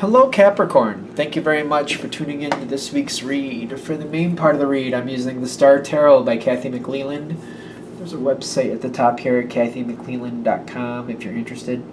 Hello Capricorn, thank you very much for tuning in to this week's read. For the main part of the read, I'm using the Star Tarot by Kathy McLeland. There's a website at the top here at kathymcleland.com if you're interested.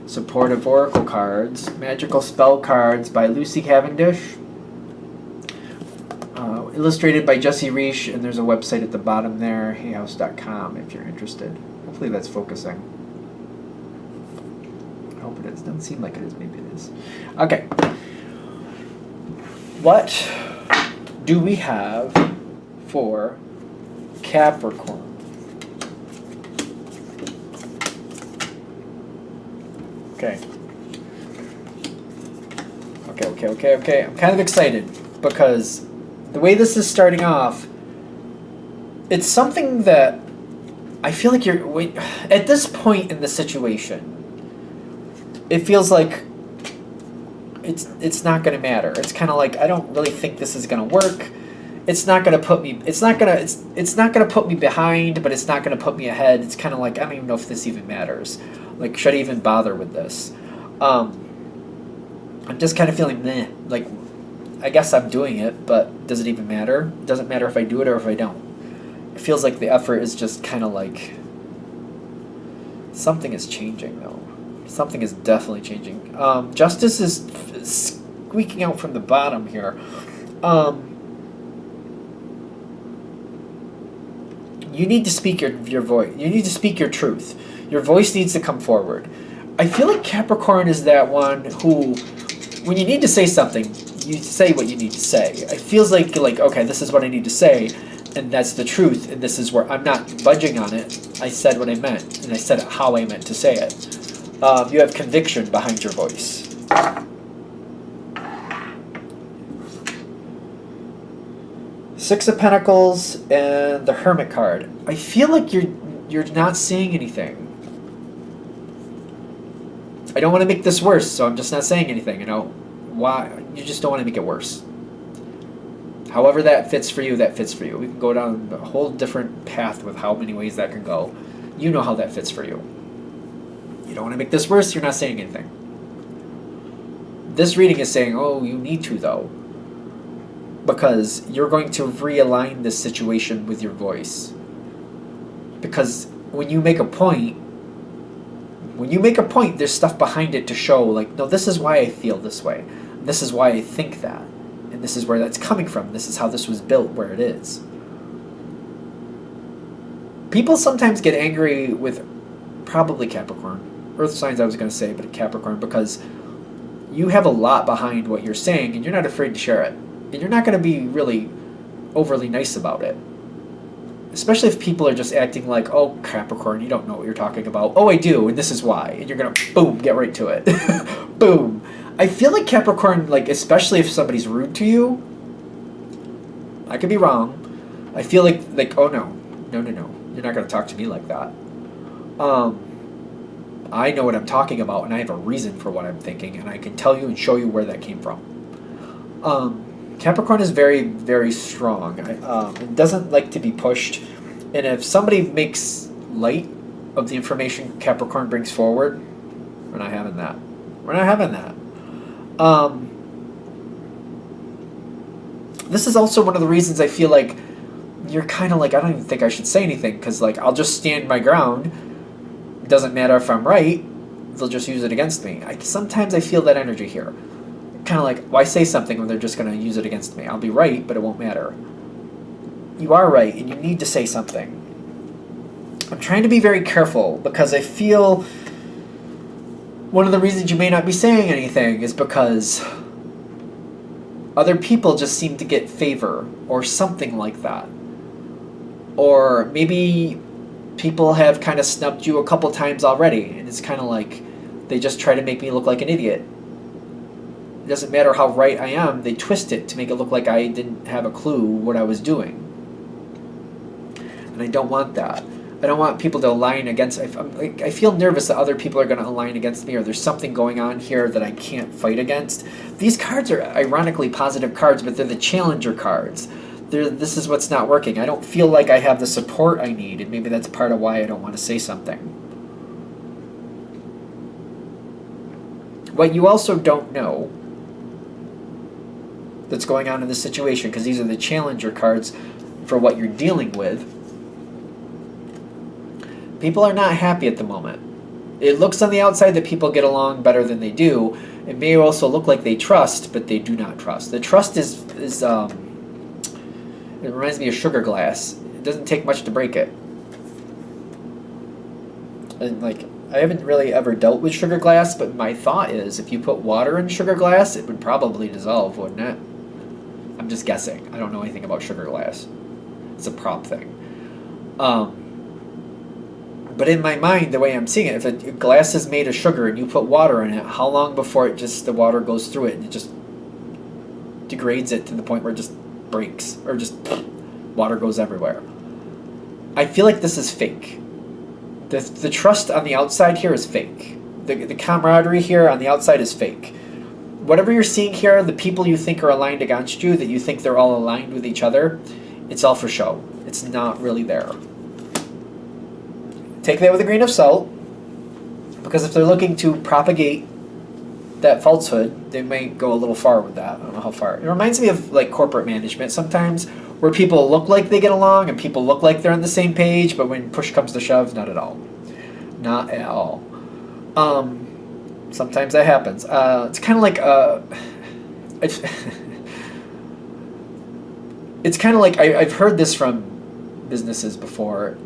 Supportive Oracle cards, Magical Spell cards by Lucy Cavendish. Illustrated by Jesse Reish, and there's a website at the bottom there, hayhouse.com if you're interested. Hopefully that's focusing. I hope it is. Doesn't seem like it is. Maybe it is. Okay. What do we have for Capricorn? Okay. Okay. I'm kind of excited because the way this is starting off, it's something that I feel like at this point in the situation, it feels like it's not going to matter. It's kind of like I don't really think this is going to work. It's not going to put me it's not going to put me behind, but it's not going to put me ahead. It's kind of like I don't even know if this even matters. Like should I even bother with this? I'm just kind of feeling meh. Like I guess I'm doing it, but does it even matter? It doesn't matter if I do it or if I don't. It feels like the effort is just kind of like something is changing though. Something is definitely changing. Justice is squeaking out from the bottom here. You need to speak your voice. You need to speak your truth. Your voice needs to come forward. I feel like Capricorn is that one who, when you need to say something, you say what you need to say. It feels like okay, this is what I need to say, and that's the truth, and this is where I'm not budging on it. I said what I meant, and I said it how I meant to say it. You have conviction behind your voice. Six of Pentacles and the Hermit card. I feel like you're not saying anything. I don't want to make this worse, so I'm just not saying anything. You know why? You just don't want to make it worse. However that fits for you, that fits for you. We can go down a whole different path with how many ways that can go. You know how that fits for you. You don't want to make this worse, you're not saying anything. This reading is saying, oh, you need to, though. Because you're going to realign this situation with your voice. Because when you make a point, there's stuff behind it to show, like, no, this is why I feel this way. This is why I think that. And this is where that's coming from. This is how this was built where it is. People sometimes get angry with probably Capricorn. Earth signs I was going to say, but Capricorn, because you have a lot behind what you're saying and you're not afraid to share it. And you're not going to be really overly nice about it. Especially if people are just acting like, oh, Capricorn, you don't know what you're talking about. Oh, I do, and this is why. And you're going to, boom, get right to it. Boom. I feel like Capricorn, like, especially if somebody's rude to you, I could be wrong. I feel like oh, no. You're not going to talk to me like that. I know what I'm talking about, and I have a reason for what I'm thinking, and I can tell you and show you where that came from. Capricorn is very, very strong. It doesn't like to be pushed, and if somebody makes light of the information Capricorn brings forward, we're not having that. We're not having that. This is also one of the reasons I feel like you're kind of like, I don't even think I should say anything, because like I'll just stand my ground. It doesn't matter if I'm right, they'll just use it against me. Sometimes I feel that energy here. Kind of like, why say something when they're just going to use it against me? I'll be right, but it won't matter. You are right, and you need to say something. I'm trying to be very careful, because I feel one of the reasons you may not be saying anything is because other people just seem to get favor, or something like that. Or maybe people have kind of snubbed you a couple times already, and it's kind of like they just try to make me look like an idiot. It doesn't matter how right I am, they twist it to make it look like I didn't have a clue what I was doing. And I don't want that. I don't want people to align against... I feel nervous that other people are going to align against me, or there's something going on here that I can't fight against. These cards are ironically positive cards, but they're the challenger cards. This is what's not working. I don't feel like I have the support I need, and maybe that's part of why I don't want to say something. What you also don't know that's going on in this situation, because these are the challenger cards for what you're dealing with, people are not happy at the moment. It looks on the outside that people get along better than they do. It may also look like they trust, but they do not trust. The trust is it reminds me of sugar glass. It doesn't take much to break it. And like, I haven't really ever dealt with sugar glass, but my thought is if you put water in sugar glass, it would probably dissolve, wouldn't it? I'm just guessing. I don't know anything about sugar glass. It's a prop thing. But in my mind, the way I'm seeing it, if a glass is made of sugar and you put water in it, how long before the water goes through it and it just degrades it to the point where it just breaks, or just water goes everywhere? I feel like this is fake. The trust on the outside here is fake. The camaraderie here on the outside is fake. Whatever you're seeing here, the people you think are aligned against you, that you think they're all aligned with each other, it's all for show. It's not really there. Take that with a grain of salt, because if they're looking to propagate that falsehood, they may go a little far with that. I don't know how far. It reminds me of like corporate management sometimes, where people look like they get along and people look like they're on the same page, but when push comes to shove, not at all. Not at all. Sometimes that happens. It's kind of like it's kind of like I've heard this from businesses before.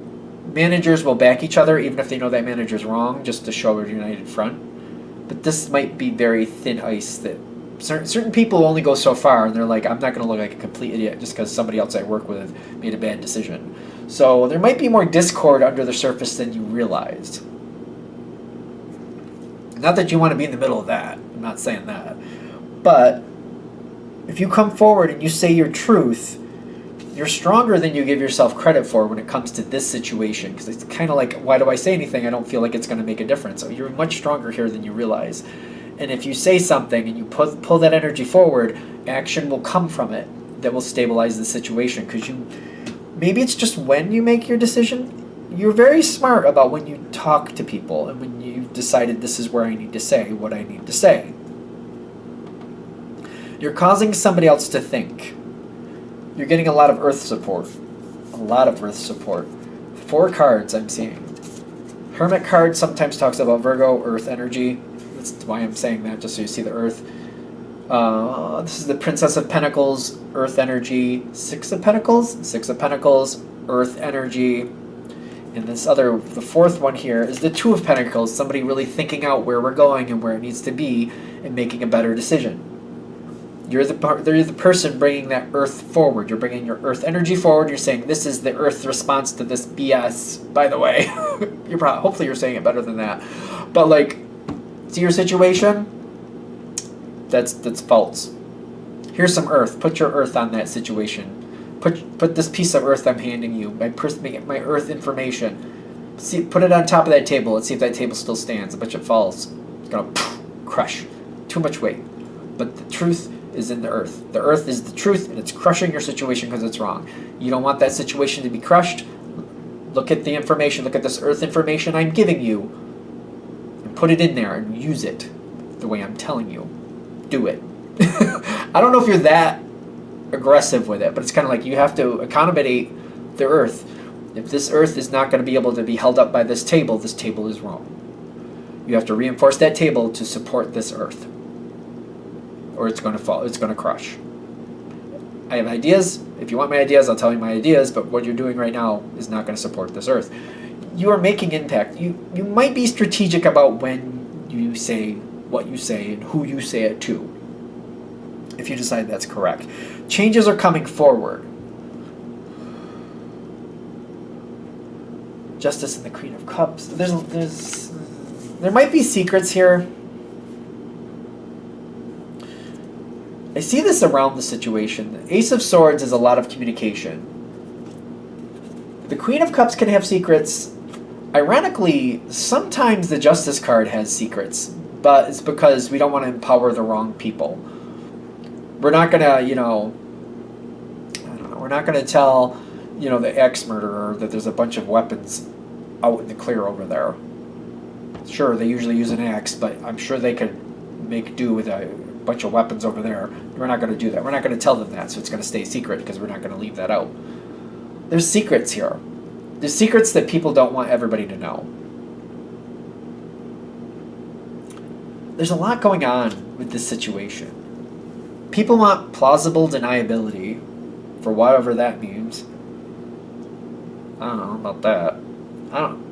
Managers will back each other even if they know that manager's wrong, just to show a united front. But this might be very thin ice that certain people only go so far, and they're like, I'm not going to look like a complete idiot just because somebody else I work with made a bad decision. So there might be more discord under the surface than you realized. Not that you want to be in the middle of that. I'm not saying that. But if you come forward and you say your truth, you're stronger than you give yourself credit for when it comes to this situation. Because it's kind of like, why do I say anything? I don't feel like it's going to make a difference. So you're much stronger here than you realize. And if you say something and you pull that energy forward, action will come from it that will stabilize the situation. Because maybe it's just when you make your decision. You're very smart about when you talk to people and when you decided this is where I need to say what I need to say. You're causing somebody else to think. You're getting a lot of earth support. A lot of earth support. 4 cards I'm seeing. Hermit card sometimes talks about Virgo, earth energy. That's why I'm saying that, just so you see the earth. This is the Princess of Pentacles, earth energy. 6 of Pentacles, earth energy. And this other, the 4th one here, is the 2 of Pentacles, somebody really thinking out where we're going and where it needs to be and making a better decision. You're the person bringing that earth forward. You're bringing your earth energy forward. You're saying, this is the earth response to this BS, by the way. Hopefully you're saying it better than that. But like, see your situation? That's false. Here's some earth. Put your earth on that situation. Put this piece of earth I'm handing you, my earth information. Put it on top of that table. Let's see if that table still stands. I bet you it falls. It's gonna crush. Too much weight. But the truth is in the earth. The earth is the truth, and it's crushing your situation because it's wrong. You don't want that situation to be crushed. Look at the information. Look at this earth information I'm giving you, and put it in there and use it the way I'm telling you. Do it. I don't know if you're that aggressive with it, but it's kind of like you have to accommodate the earth. If this earth is not going to be able to be held up by this table is wrong. You have to reinforce that table to support this earth, or it's going to fall. It's going to crush. I have ideas. If you want my ideas, I'll tell you my ideas, but what you're doing right now is not going to support this earth. You are making impact. You might be strategic about when you say what you say and who you say it to, if you decide that's correct. Changes are coming forward. Justice and the Queen of Cups. There might be secrets here. I see this around the situation. The Ace of Swords is a lot of communication. The Queen of Cups can have secrets. Ironically, sometimes the Justice card has secrets, but it's because we don't want to empower the wrong people. We're not going to, we're not going to tell, the ex-murderer that there's a bunch of weapons out in the clear over there. Sure, they usually use an axe, but I'm sure they could make do with a bunch of weapons over there. We're not going to do that. We're not going to tell them that, so it's going to stay secret because we're not going to leave that out. There's secrets here. There's secrets that people don't want everybody to know. There's a lot going on with this situation. People want plausible deniability, for whatever that means. I don't know about that. I don't.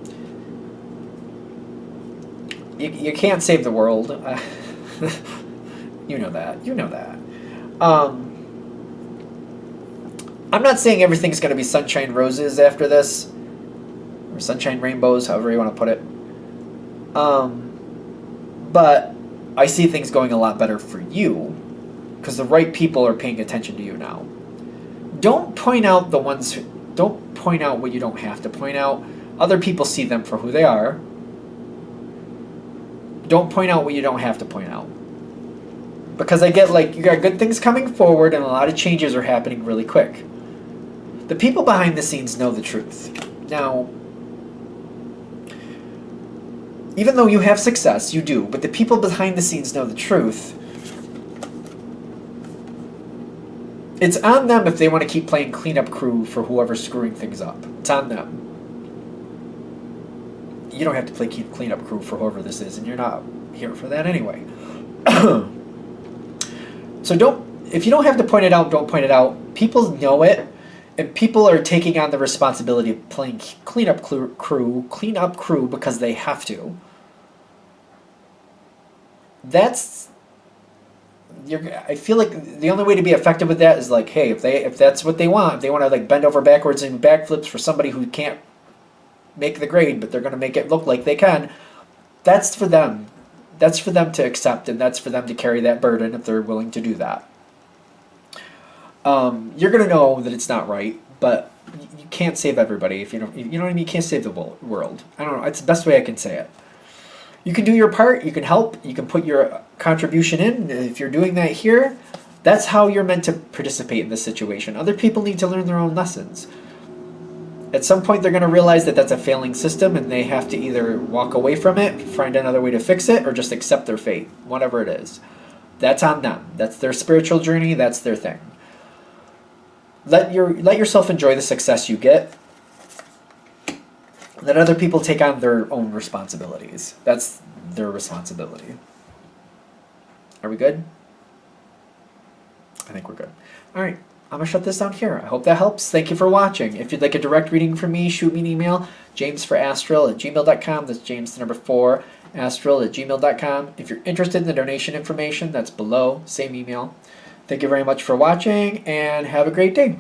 You can't save the world. You know that. You know that. I'm not saying everything's going to be sunshine roses after this, or sunshine rainbows, however you want to put it. But I see things going a lot better for you, because the right people are paying attention to you now. Don't point out don't point out what you don't have to point out. Other people see them for who they are. Don't point out what you don't have to point out. Because I get you got good things coming forward and a lot of changes are happening really quick. The people behind the scenes know the truth. Now, even though you have success, you do, but the people behind the scenes know the truth. It's on them if they want to keep playing cleanup crew for whoever's screwing things up. It's on them. You don't have to play cleanup crew for whoever this is, and you're not here for that anyway. So if you don't have to point it out, don't point it out. People know it, and people are taking on the responsibility of playing cleanup crew because they have to. I feel like the only way to be effective with that is hey, if that's what they want, if they want to bend over backwards and backflips for somebody who can't make the grade, but they're going to make it look like they can, that's for them. That's for them to accept, and that's for them to carry that burden if they're willing to do that. You're going to know that it's not right, but you can't save everybody. If you know what I mean. You can't save the world. I don't know. It's the best way I can say it. You can do your part. You can help. You can put your contribution in. If you're doing that here, that's how you're meant to participate in this situation. Other people need to learn their own lessons. At some point, they're going to realize that that's a failing system, and they have to either walk away from it, find another way to fix it, or just accept their fate, whatever it is. That's on them. That's their spiritual journey. That's their thing. Let yourself enjoy the success you get. Let other people take on their own responsibilities. That's their responsibility. Are we good? I think we're good. All right. I'm going to shut this down here. I hope that helps. Thank you for watching. If you'd like a direct reading from me, shoot me an email, jamesforastral@gmail.com. That's James, the number 4, astral@gmail.com. If you're interested in the donation information, that's below. Same email. Thank you very much for watching, and have a great day.